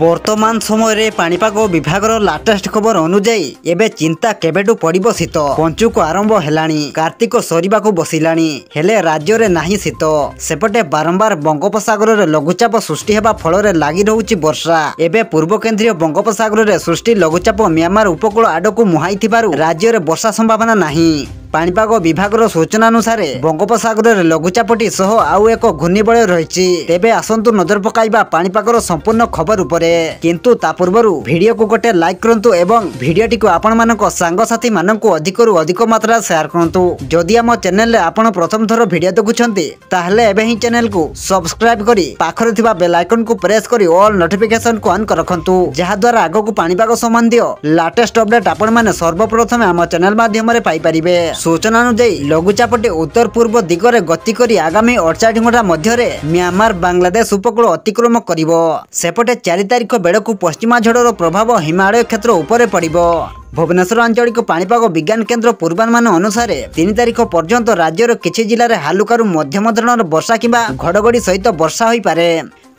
बर्तमान समय पाणीपाग विभाग लाटेस्ट खबर अनुजाई एबे चिंता केबेटू पड़िबो शीत पंचुक आरंभ हेलानी कार्तिक सरिबाकू बसिलानी हेले राज्य रे नाही शीत सेपटे बारंबार बंगोपसागर रे लघुचाप सृष्टि हेबा फल रे लागी रहउची वर्षा एबे पूर्व केंद्रीय बंगोपसागर रे सृष्टि लघुचाप म्यांमार उपकूल आडकू मुहाइथिबारु राज्य रे वर्षा संभावना नाही। पाणीपाग विभाग सूचना अनुसार बंगोपसागर में लघुचापटी सह आउ एक घूर्णिबलय रही तेबे आसंतु नजर पकाइबा पाणीपागर संपूर्ण खबर उपरे किंतु ता पूर्व वीडियो को गोटे लाइक करंतु एवं वीडियोटी को आपण मानक सांगसाथी मानक अधिकरु अधिक मात्रा शेयर करंतु। जदि आम चैनल रे आपण प्रथम थर वीडियो देखुछंती ताहले एबे ही चैनल को सब्सक्राइब करी पाखरे थिबा बेल आइकन को प्रेस करी ऑल नोटिफिकेशन को ऑन रखंतु जहा द्वारा आगो को पाणीपाग संबंधी लेटेस्ट अपडेट आपण माने सर्वप्रथम आम चैनल माध्यम रे पाई परिबे। सूचना अनुजाई लघुचापटी उत्तर पूर्व दिगरे गति करी आगामी 48 घंटा मध्य म्यांमार बांग्लादेश उपकूल अतिक्रम करिवो सेपटे 4 तारिख बेड़कू पश्चिमा झड़र प्रभाव हिमालय क्षेत्र उपरे पड़िबो। भुवनेश्वर आंचलिक पाणीपाग विज्ञान केन्द्र पूर्वानुमान अनुसार 3 तारिख पर्यंत राज्यर किछि जिले में हालुकारु मध्यम धरणर वर्षा किंबा घड़घड़ी सहित वर्षा होई पारे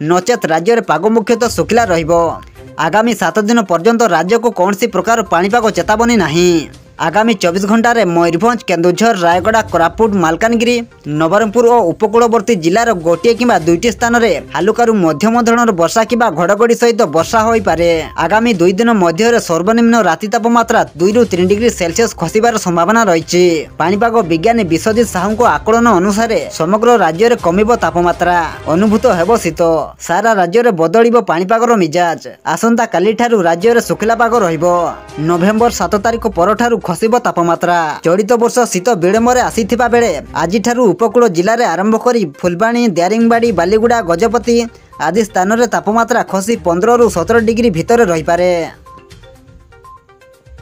नचेत राज्य में पाग मुख्यतः सुखिला रहिबो। आगामी 7 दिन पर्यंत राज्य को कौन सी प्रकार पाणीपाग चेतावनी नहीं। आगामी 24 घंटे मयूरभंज केन्दुझर रायगड़ा कोरापुट मालकानगिरी नवरंगपुर और उपकूलवर्ती जिलार गोटे किंबा 2टी स्थान में हालुकारु मध्यम धरणर वर्षा किंबा घड़घड़ी सहित वर्षा होई पारे। आगामी 2 दिन मध्य सर्वनिम्न राति तापमात्रा 2 ରୁ 3 डिग्री सेल्सियस खसिबार संभावना रही। पाणीपाग विज्ञानी विश्वजित साहू को आकलन अनुसार समग्र राज्य में कमिबो तापमात्रा अनुभूत हेबो शीत सारा राज्य में बदलिबो पाणीपागर मिजाज आसंता काली ठारू राज्य में सुखिला पाग रहिबो। नवेम्बर 7 तारिख परठारू खसिबो तापमात्रा चलित वर्ष शीत विलंबरे आसीथिबा बेले आज ठारू उपकूल जिले में आरंभ करी फुलबाणी दारिंगबाड़ी बालीगुड़ा गजपति आदि स्थान में तापमात्रा खसी 15 ରୁ 17 डिग्री भितर रही पारे।